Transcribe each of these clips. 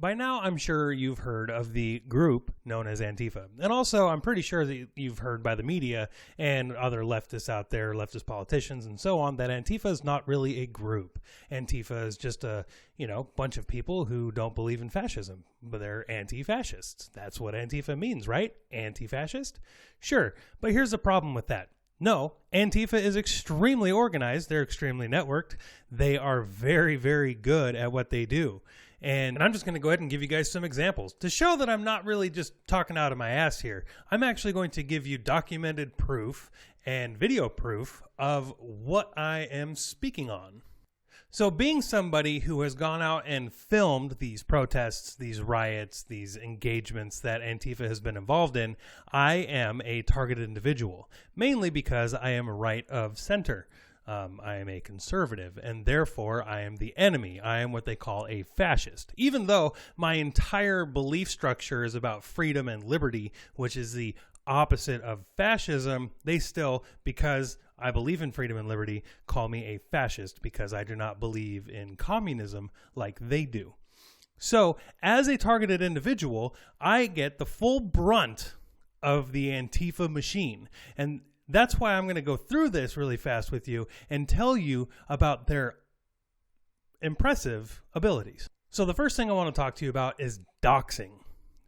By now, I'm sure you've heard of the group known as Antifa. And also, I'm pretty sure that you've heard by the media and other leftists out there, leftist politicians and so on, that Antifa is not really a group. Antifa is just a, bunch of people who don't believe in fascism, but they're anti-fascists. That's what Antifa means, right? Anti-fascist? Sure. But here's the problem with that. No, Antifa is extremely organized. They're extremely networked. They are very, very good at what they do. And I'm just going to go ahead and give you guys some examples to show that I'm not really just talking out of my ass here. I'm actually going to give you documented proof and video proof of what I am speaking on. So being somebody who has gone out and filmed these protests, these riots, these engagements that Antifa has been involved in, I am a targeted individual, mainly because I am right of center. I am a conservative, and therefore I am the enemy. I am what they call a fascist. Even though my entire belief structure is about freedom and liberty, which is the opposite of fascism, they still, because I believe in freedom and liberty, call me a fascist because I do not believe in communism like they do. So, as a targeted individual, I get the full brunt of the Antifa machine. And that's why I'm going to go through this really fast with you and tell you about their impressive abilities. So the first thing I want to talk to you about is doxing.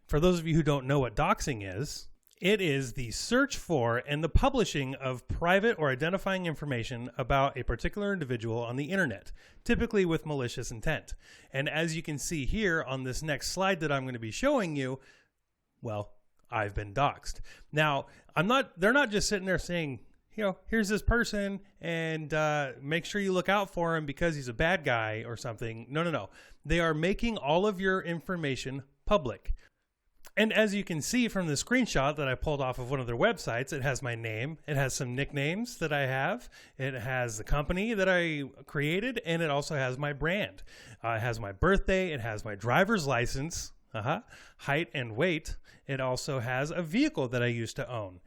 For those of you who don't know what doxing is, it is the search for and the publishing of private or identifying information about a particular individual on the internet, typically with malicious intent. And as you can see here on this next slide that I'm going to be showing you, well, I've been doxed. Now, they're not just sitting there saying, here's this person and make sure you look out for him because he's a bad guy or something. No. They are making all of your information public. And as you can see from the screenshot that I pulled off of one of their websites, it has my name. It has some nicknames that I have. It has the company that I created, and it also has my brand. It has my birthday. It has my driver's license, height and weight. It also has a vehicle that I used to own.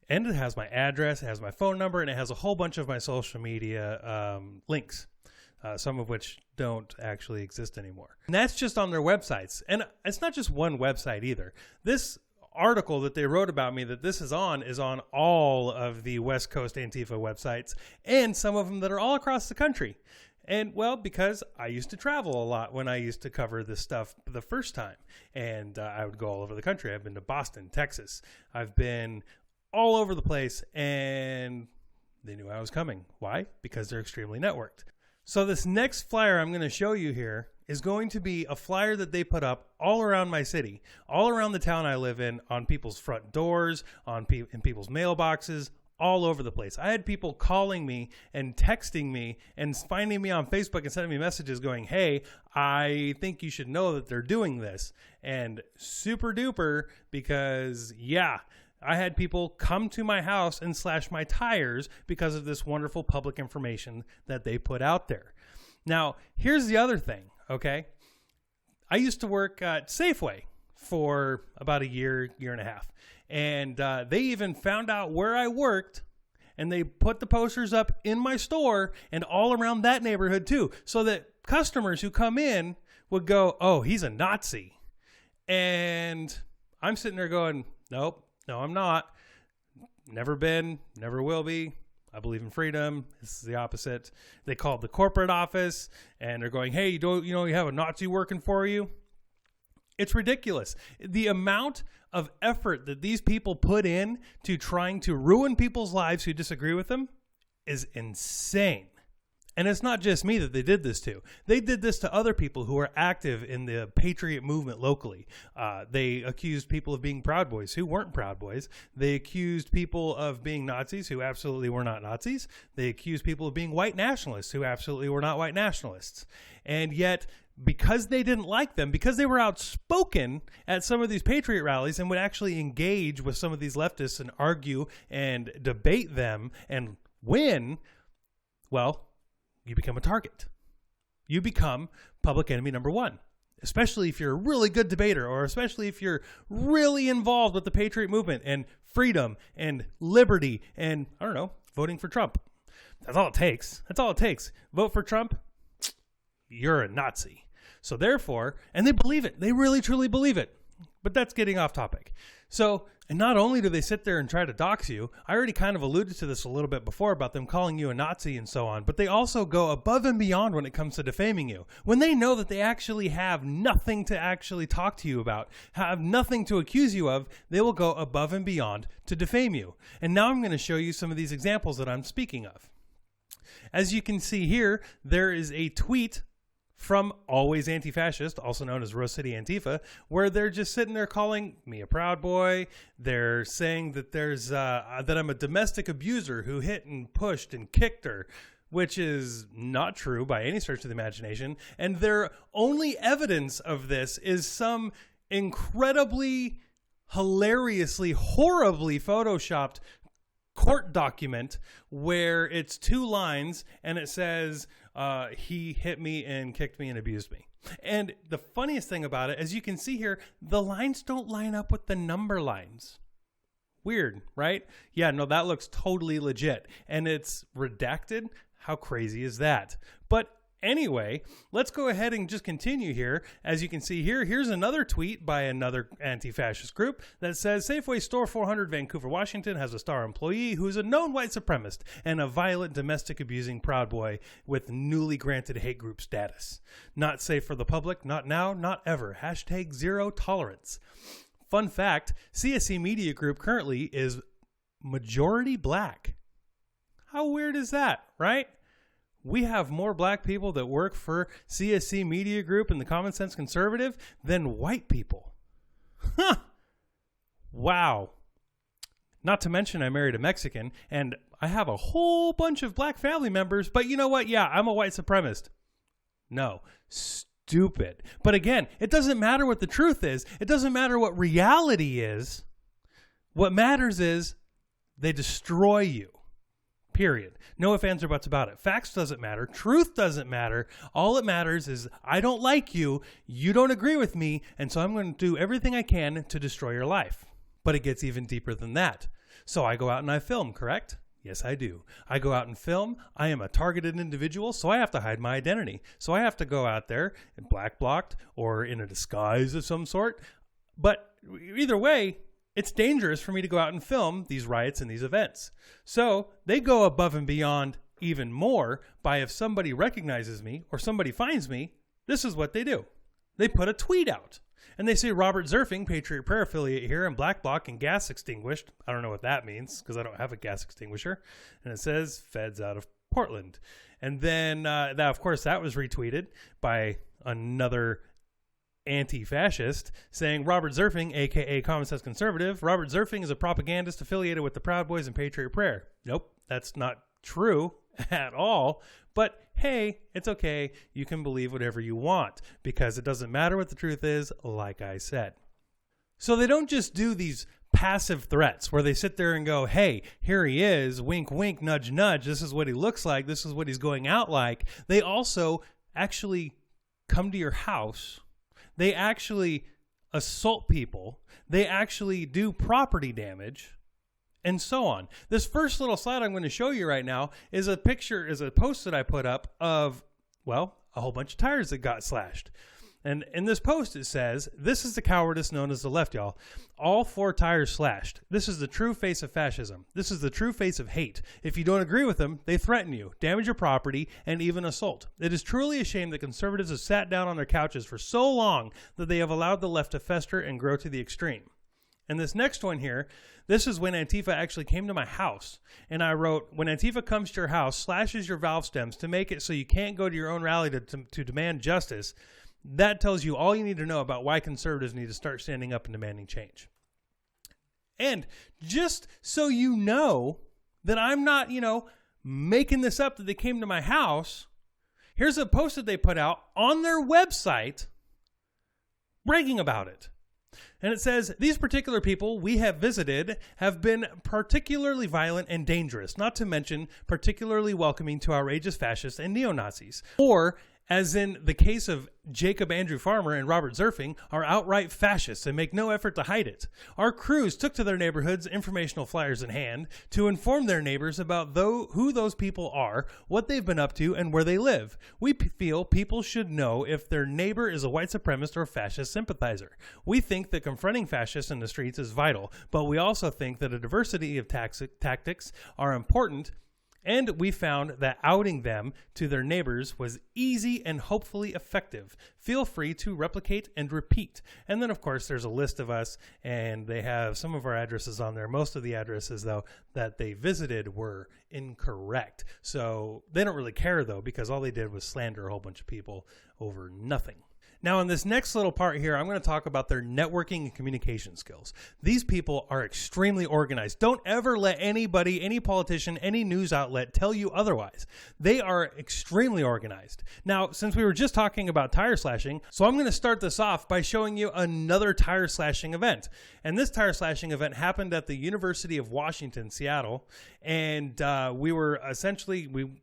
And it has my address, it has my phone number, and it has a whole bunch of my social media links, some of which don't actually exist anymore. And that's just on their websites. And it's not just one website either. This article that they wrote about me that this is on all of the West Coast Antifa websites, and some of them that are all across the country. And, well, because I used to travel a lot when I used to cover this stuff the first time. And I would go all over the country. I've been to Boston, Texas. I've been all over the place. And they knew I was coming. Why? Because they're extremely networked. So this next flyer I'm going to show you here is going to be a flyer that they put up all around my city, all around the town I live in, on people's front doors, in people's mailboxes, all over the place. I had people calling me and texting me and finding me on Facebook and sending me messages going, hey, I think you should know that they're doing this. And super duper because, I had people come to my house and slash my tires because of this wonderful public information that they put out there. Now, here's the other thing, okay? I used to work at Safeway for about a year and a half. And they even found out where I worked, and they put the posters up in my store and all around that neighborhood too, so that customers who come in would go, oh, he's a Nazi. And I'm sitting there going, no, I'm not. Never been, never will be. I believe in freedom. This is the opposite. They called the corporate office, and they're going, hey, you have a Nazi working for you? It's ridiculous. The amount of effort that these people put in to trying to ruin people's lives who disagree with them is insane. And it's not just me that they did this to. They did this to other people who are active in the patriot movement locally. They accused people of being Proud Boys who weren't Proud Boys. They accused people of being Nazis who absolutely were not Nazis. They accused people of being white nationalists who absolutely were not white nationalists. And yet, because they didn't like them, because they were outspoken at some of these patriot rallies and would actually engage with some of these leftists and argue and debate them and win, well, you become a target. You become public enemy number one, especially if you're a really good debater, or especially if you're really involved with the patriot movement and freedom and liberty and, voting for Trump. That's all it takes. Vote for Trump, you're a Nazi. So therefore, and they believe it. They really, truly believe it. But that's getting off topic. So, and not only do they sit there and try to dox you, I already kind of alluded to this a little bit before about them calling you a Nazi and so on, but they also go above and beyond when it comes to defaming you. When they know that they actually have nothing to actually talk to you about, have nothing to accuse you of, they will go above and beyond to defame you. And now I'm going to show you some of these examples that I'm speaking of. As you can see here, there is a tweet from Always Anti-Fascist, also known as Rose City Antifa, where they're just sitting there calling me a proud boy. They're saying that that I'm a domestic abuser who hit and pushed and kicked her, which is not true by any stretch of the imagination. And their only evidence of this is some incredibly, hilariously, horribly photoshopped court document where it's 2 lines and it says, he hit me and kicked me and abused me. And the funniest thing about it, as you can see here, the lines don't line up with the number lines. Weird, right? Yeah, no, that looks totally legit. And it's redacted. How crazy is that? But anyway, let's go ahead and just continue here. As you can see here, here's another tweet by another anti-fascist group that says, Safeway Store 400 Vancouver, Washington has a star employee who is a known white supremacist and a violent domestic abusing Proud Boy with newly granted hate group status. Not safe for the public, not now, not ever. #0 tolerance. Fun fact, CSC Media Group currently is majority black. How weird is that, right? We have more black people that work for CSC Media Group and the Common Sense Conservative than white people. Huh. Wow. Not to mention I married a Mexican and I have a whole bunch of black family members, but you know what? Yeah, I'm a white supremacist. No, stupid. But again, it doesn't matter what the truth is. It doesn't matter what reality is. What matters is they destroy you. Period. No ifs, ands, or buts about it. Facts doesn't matter. Truth doesn't matter. All it matters is I don't like you. You don't agree with me. And so I'm going to do everything I can to destroy your life. But it gets even deeper than that. So I go out and I film, correct? Yes, I do. I go out and film. I am a targeted individual, so I have to hide my identity. So I have to go out there and black blocked or in a disguise of some sort. But either way, it's dangerous for me to go out and film these riots and these events. So they go above and beyond even more by if somebody recognizes me or somebody finds me, this is what they do. They put a tweet out and they say Robert Zerfing, Patriot Prayer affiliate here, and black block and gas extinguished. I don't know what that means because I don't have a gas extinguisher. And it says feds out of Portland. And then of course that was retweeted by another anti-fascist saying Robert Zerfing, aka Common Sense Conservative. Robert Zerfing is a propagandist affiliated with the Proud Boys and Patriot Prayer. Nope, that's not true at all. But hey, it's okay. You can believe whatever you want because it doesn't matter what the truth is, like I said. So they don't just do these passive threats where they sit there and go, hey, here he is, wink, wink, nudge, nudge. This is what he looks like. This is what he's going out like. They also actually come to your house. They actually assault people. They actually do property damage and so on. This first little slide I'm going to show you right now is a post that I put up of, well, a whole bunch of tires that got slashed. And in this post, it says, this is the cowardice known as the left, y'all. All 4 tires slashed. This is the true face of fascism. This is the true face of hate. If you don't agree with them, they threaten you, damage your property, and even assault. It is truly a shame that conservatives have sat down on their couches for so long that they have allowed the left to fester and grow to the extreme. And this next one here, this is when Antifa actually came to my house. And I wrote, when Antifa comes to your house, slashes your valve stems to make it so you can't go to your own rally to demand justice, that tells you all you need to know about why conservatives need to start standing up and demanding change. And just so you know that I'm not, making this up that they came to my house, here's a post that they put out on their website bragging about it. And it says, these particular people we have visited have been particularly violent and dangerous, not to mention particularly welcoming to outrageous fascists and neo-Nazis. Or, as in the case of Jacob Andrew Farmer and Robert Zerfing, are outright fascists and make no effort to hide it. Our crews took to their neighborhoods, informational flyers in hand, to inform their neighbors about who those people are, what they've been up to, and where they live. We feel people should know if their neighbor is a white supremacist or fascist sympathizer. We think that confronting fascists in the streets is vital, but we also think that a diversity of tactics are important. And we found that outing them to their neighbors was easy and hopefully effective. Feel free to replicate and repeat. And then, of course, there's a list of us, and they have some of our addresses on there. Most of the addresses, though, that they visited were incorrect. So they don't really care, though, because all they did was slander a whole bunch of people over nothing. Now, in this next little part here, I'm going to talk about their networking and communication skills. These people are extremely organized. Don't ever let anybody, any politician, any news outlet tell you otherwise. They are extremely organized. Now, since we were just talking about tire slashing, so I'm going to start this off by showing you another tire slashing event. And this tire slashing event happened at the University of Washington, Seattle. And we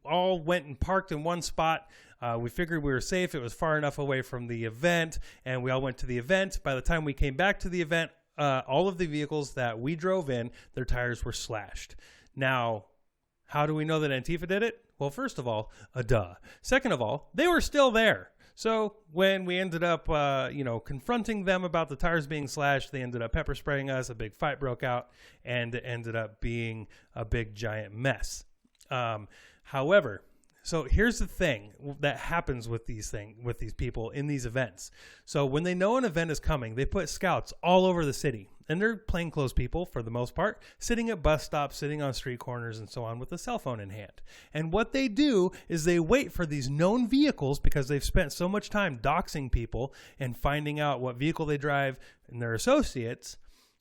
all went and parked in one spot. We figured we were safe. It was far enough away from the event, and we all went to the event. By the time we came back to the event, all of the vehicles that we drove in, their tires were slashed. Now, how do we know that Antifa did it? Well, first of all, duh. Second of all, they were still there. So when we ended up, confronting them about the tires being slashed, they ended up pepper spraying us. A big fight broke out, and it ended up being a big, giant mess. However, so here's the thing that happens with these people in these events. So when they know an event is coming, they put scouts all over the city. And they're plainclothes people, for the most part, sitting at bus stops, sitting on street corners, and so on with a cell phone in hand. And what they do is they wait for these known vehicles, because they've spent so much time doxing people and finding out what vehicle they drive and their associates.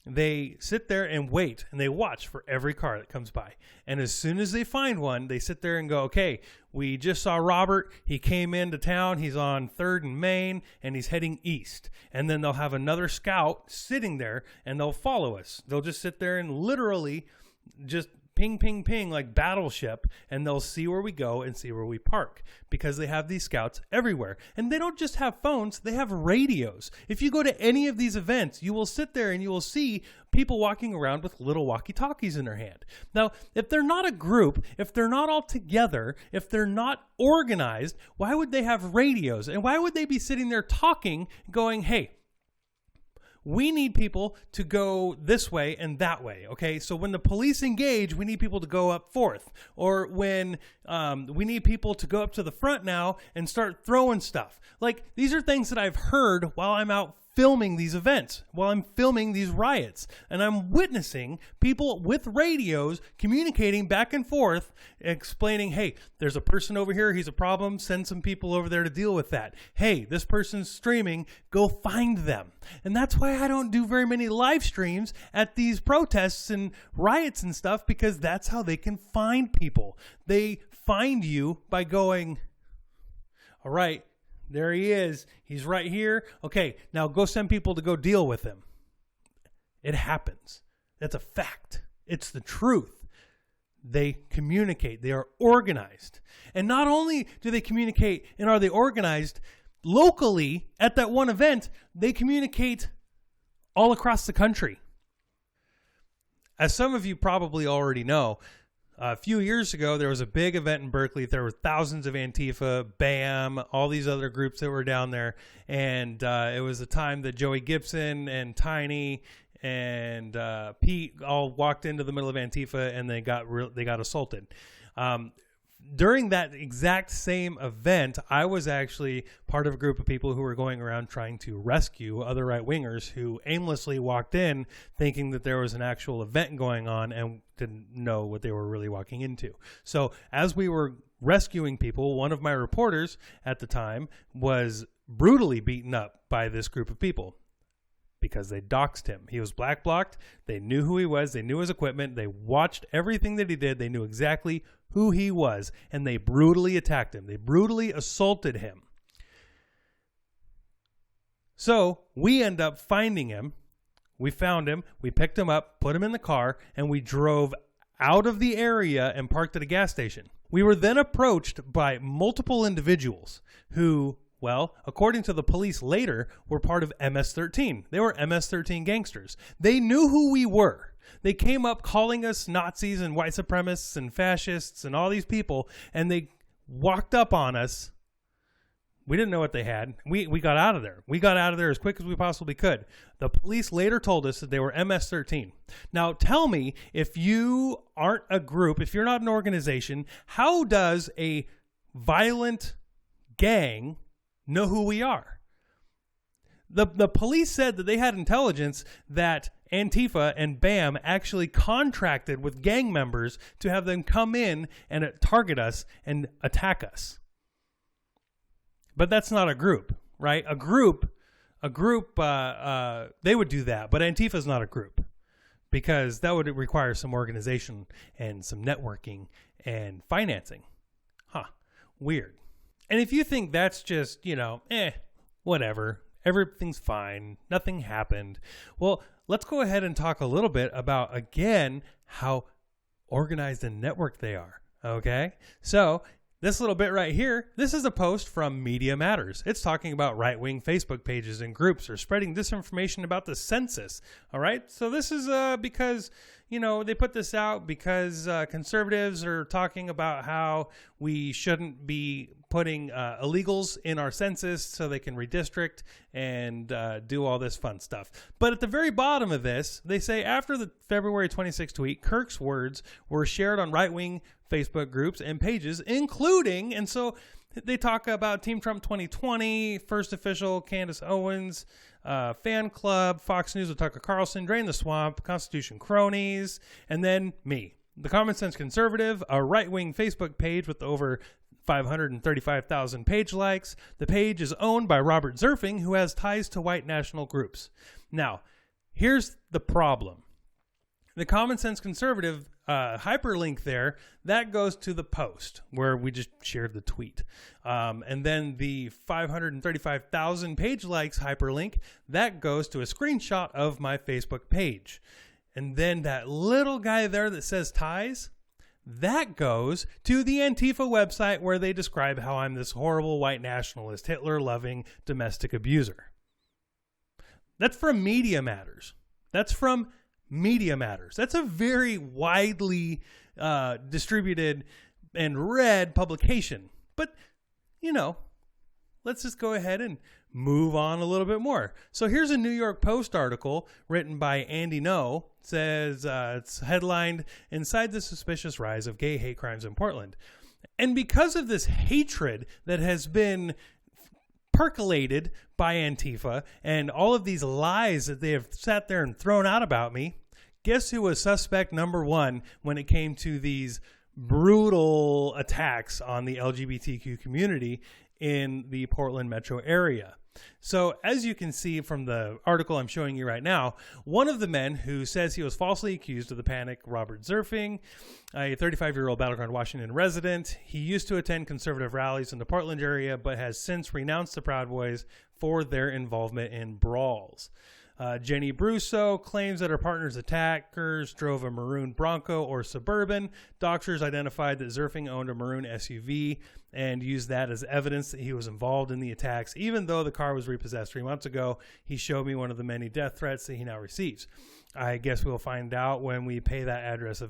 They sit there and wait, and they watch for every car that comes by. And as soon as they find one, they sit there and go, okay, we just saw Robert. He came into town. He's on 3rd and Main, and he's heading east. And then they'll have another scout sitting there, and they'll follow us. They'll just sit there and literally just ping, ping, ping like Battleship, and they'll see where we go and see where we park, because they have these scouts everywhere. And they don't just have phones, they have radios. If you go to any of these events, you will sit there and you will see people walking around with little walkie-talkies in their hand. Now, if they're not a group, if they're not all together, if they're not organized, why would they have radios? And why would they be sitting there talking, going, hey, we need people to go this way and that way, okay? So when the police engage, we need people to go up 4th. Or when we need people to go up to the front now and start throwing stuff. Like, these are things that I've heard while I'm out filming these events, while I'm filming these riots. And I'm witnessing people with radios communicating back and forth, explaining, hey, there's a person over here, he's a problem, send some people over there to deal with that. Hey, this person's streaming, go find them. And that's why I don't do very many live streams at these protests and riots and stuff, because that's how they can find people. They find you by going, all right, there he is. He's right here. Okay, now go send people to go deal with him. It happens. That's a fact. It's the truth. They communicate. They are organized. And not only do they communicate and are they organized locally at that one event, they communicate all across the country. As some of you probably already know, a few years ago, there was a big event in Berkeley. There were thousands of Antifa, BAM, all these other groups that were down there. And it was the time that Joey Gibson and Tiny and Pete all walked into the middle of Antifa, and they got assaulted. During that exact same event, I was actually part of a group of people who were going around trying to rescue other right-wingers who aimlessly walked in thinking that there was an actual event going on and didn't know what they were really walking into. So as we were rescuing people, one of my reporters at the time was brutally beaten up by this group of people because they doxed him. He was black blocked. They knew who he was. They knew his equipment. They watched everything that he did. They knew exactly who he was, and they brutally attacked him. They brutally assaulted him. So we end up finding him. We found him. We picked him up, put him in the car, and we drove out of the area and parked at a gas station. We were then approached by multiple individuals who, well, according to the police later, were part of MS-13. They were MS-13 gangsters. They knew who we were. They came up calling us Nazis and white supremacists and fascists and all these people, and they walked up on us. We didn't know what they had. We got out of there. We got out of there as quick as we possibly could. The police later told us that they were MS-13. Now, tell me, if you aren't a group, if you're not an organization, how does a violent gang know who we are? The police said that they had intelligence that Antifa and BAM actually contracted with gang members to have them come in and target us and attack us. But that's not a group, right? A group, they would do that, but Antifa is not a group because that would require some organization and some networking and financing. Weird. And if you think that's just, whatever, everything's fine, nothing happened. Well, let's go ahead and talk a little bit about, again, how organized and networked they are. Okay? So this little bit right here, this is a post from Media Matters. It's talking about right-wing Facebook pages and groups are spreading disinformation about the census. All right? So this is because, they put this out because conservatives are talking about how we shouldn't be putting illegals in our census so they can redistrict and do all this fun stuff. But at the very bottom of this, they say after the February 26th tweet, Kirk's words were shared on right-wing Facebook groups and pages, including, and so they talk about Team Trump 2020, First Official, Candace Owens, Fan Club, Fox News with Tucker Carlson, Drain the Swamp, Constitution Cronies, and then me, the Common Sense Conservative, a right-wing Facebook page with over 535,000 page likes. The page is owned by Robert Zerfing, who has ties to white national groups. Now, here's the problem. The Common Sense Conservative hyperlink there, that goes to the post where we just shared the tweet. And then the 535,000 page likes hyperlink, that goes to a screenshot of my Facebook page. And then that little guy there that says ties, that goes to the Antifa website where they describe how I'm this horrible white nationalist, Hitler-loving domestic abuser. That's from Media Matters. That's a very widely distributed and read publication. But, let's just go ahead and move on a little bit more. So here's a New York Post article written by Andy No. It says it's headlined, "Inside the Suspicious Rise of Gay Hate Crimes in Portland." And because of this hatred that has been percolated by Antifa and all of these lies that they have sat there and thrown out about me, guess who was suspect number one when it came to these brutal attacks on the LGBTQ community in the Portland metro area? So as you can see from the article I'm showing you right now, one of the men who says he was falsely accused of the panic, Robert Zerfing, a 35-year-old Battleground, Washington resident. He used to attend conservative rallies in the Portland area, but has since renounced the Proud Boys for their involvement in brawls. Jenny Brusso claims that her partner's attackers drove a maroon Bronco or Suburban. Doxers identified that Zerfing owned a maroon SUV and used that as evidence that he was involved in the attacks. Even though the car was repossessed 3 months ago, he showed me one of the many death threats that he now receives. I guess we'll find out when we pay that address a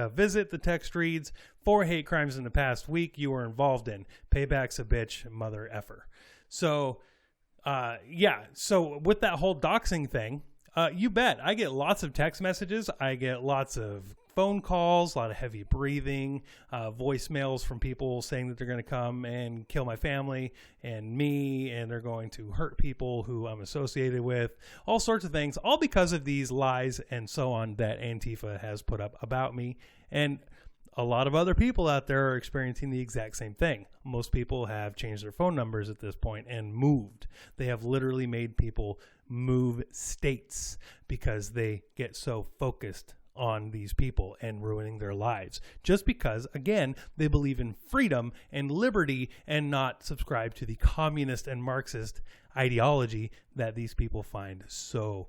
visit. The text reads, 4 hate crimes in the past week you were involved in. Payback's a bitch, mother effer. So... so with that whole doxing thing, you bet I get lots of text messages. I get lots of phone calls, a lot of heavy breathing, voicemails from people saying that they're going to come and kill my family and me, and they're going to hurt people who I'm associated with, all sorts of things, all because of these lies and so on that Antifa has put up about me. And a lot of other people out there are experiencing the exact same thing. Most people have changed their phone numbers at this point and moved. They have literally made people move states because they get so focused on these people and ruining their lives. Just because, again, they believe in freedom and liberty and not subscribe to the communist and Marxist ideology that these people find so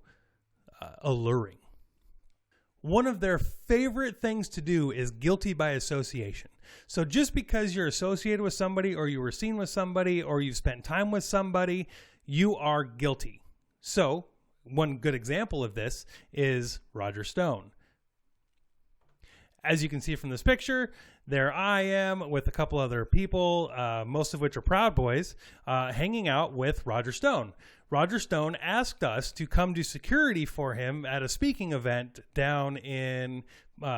alluring. One of their favorite things to do is guilty by association. So just because you're associated with somebody, or you were seen with somebody, or you've spent time with somebody, you are guilty. So one good example of this is Roger Stone. As you can see from this picture, there I am with a couple other people, most of which are Proud Boys, hanging out with Roger Stone. Roger Stone asked us to come do security for him at a speaking event down in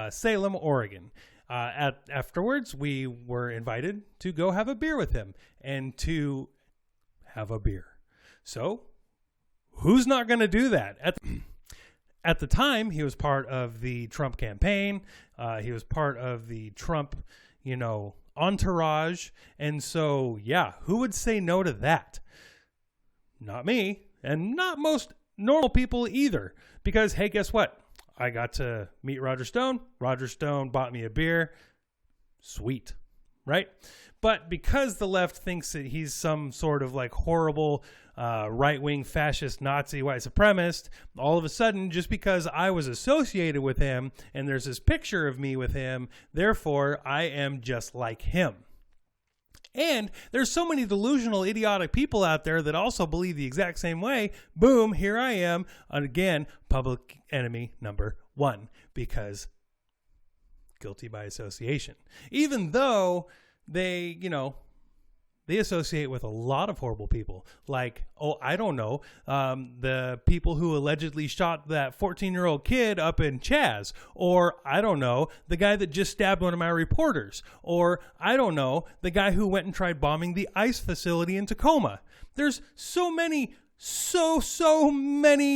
Salem, Oregon. Afterwards, we were invited to go have a beer with him and to have a beer. So, who's not going to do that? At the time, he was part of the Trump campaign. He was part of the Trump, entourage. And so, yeah, who would say no to that? Not me, and not most normal people either. Because, hey, guess what? I got to meet Roger Stone. Roger Stone bought me a beer. Sweet, right? But because the left thinks that he's some sort of like horrible right-wing fascist Nazi white supremacist, all of a sudden, just because I was associated with him and there's this picture of me with him, therefore I am just like him. And there's so many delusional, idiotic people out there that also believe the exact same way. Boom, here I am, and again, public enemy number one, because guilty by association. Even though they associate with a lot of horrible people, like, the people who allegedly shot that 14-year-old kid up in Chaz, or, the guy that just stabbed one of my reporters, or, the guy who went and tried bombing the ICE facility in Tacoma. There's so many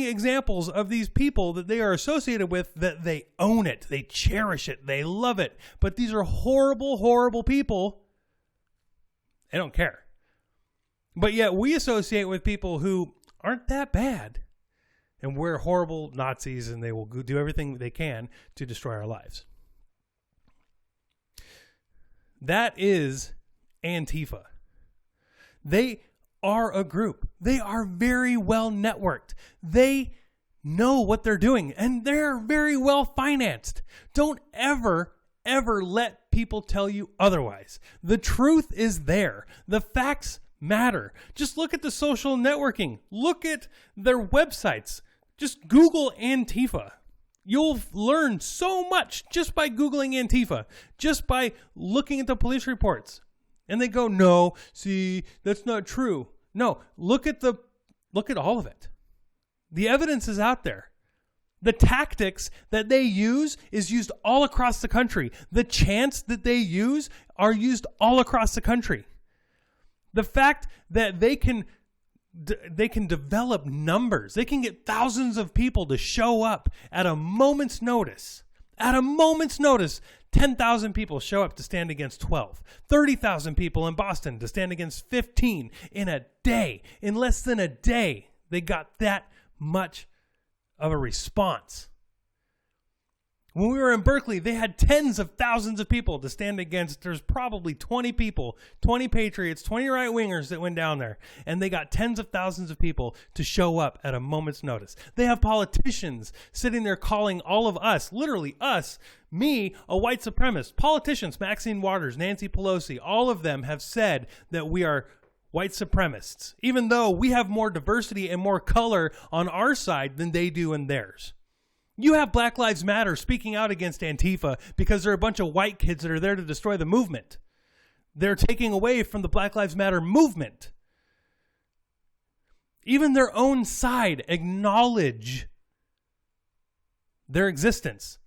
examples of these people that they are associated with that they own it, they cherish it, they love it. But these are horrible, horrible people. They don't care. But yet we associate with people who aren't that bad. And we're horrible Nazis, and they will do everything they can to destroy our lives. That is Antifa. They are a group. They are very well networked. They know what they're doing, and they're very well financed. Don't ever let people tell you otherwise. The truth is there. The facts matter. Just look at the social networking. Look at their websites. Just Google Antifa. You'll learn so much just by Googling Antifa, just by looking at the police reports. And they go, no, see, that's not true. No, look at all of it. The evidence is out there. The tactics that they use is used all across the country. The chants that they use are used all across the country. The fact that they can develop numbers, they can get thousands of people to show up at a moment's notice. At a moment's notice, 10,000 people show up to stand against 12. 30,000 people in Boston to stand against 15 in a day. In less than a day, they got that much of a response. When we were in Berkeley, they had tens of thousands of people to stand against. There's probably 20 people, 20 patriots, 20 right-wingers that went down there. And they got tens of thousands of people to show up at a moment's notice. They have politicians sitting there calling all of us, literally us, me, a white supremacist. Politicians, Maxine Waters, Nancy Pelosi, all of them have said that we are white supremacists, even though we have more diversity and more color on our side than they do in theirs. You have Black Lives Matter speaking out against Antifa because they're a bunch of white kids that are there to destroy the movement. They're taking away from the Black Lives Matter movement. Even their own side acknowledge their existence.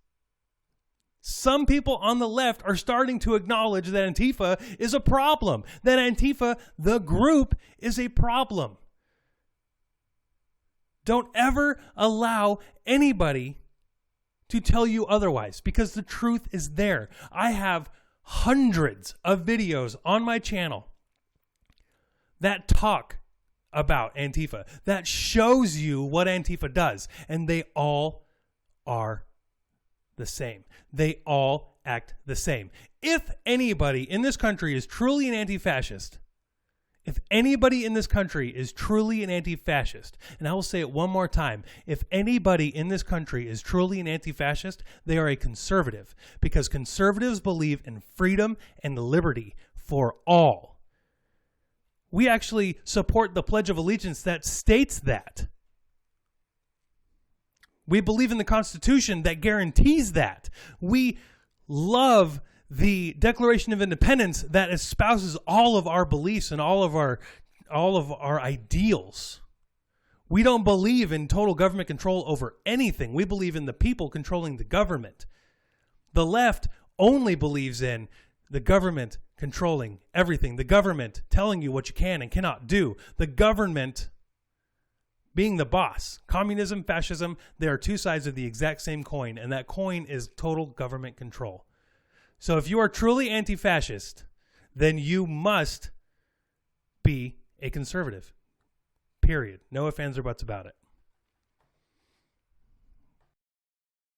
Some people on the left are starting to acknowledge that Antifa is a problem, that Antifa, the group, is a problem. Don't ever allow anybody to tell you otherwise, because the truth is there. I have hundreds of videos on my channel that talk about Antifa, that shows you what Antifa does, and they all are the same. They all act the same. If anybody in this country is truly an anti-fascist, If anybody in this country is truly an anti-fascist, and I will say it one more time, if anybody in this country is truly an anti-fascist, they are a conservative, because conservatives believe in freedom and liberty for all. We actually support the Pledge of Allegiance that states that. We believe in the Constitution that guarantees that. We love the Declaration of Independence that espouses all of our beliefs and all of our ideals. We don't believe in total government control over anything. We believe in the people controlling the government. The left only believes in the government controlling everything. The government telling you what you can and cannot do. The government being the boss. Communism, fascism, they are two sides of the exact same coin, and that coin is total government control. So if you are truly anti-fascist, then you must be a conservative. Period. No ifs, ands, or buts about it.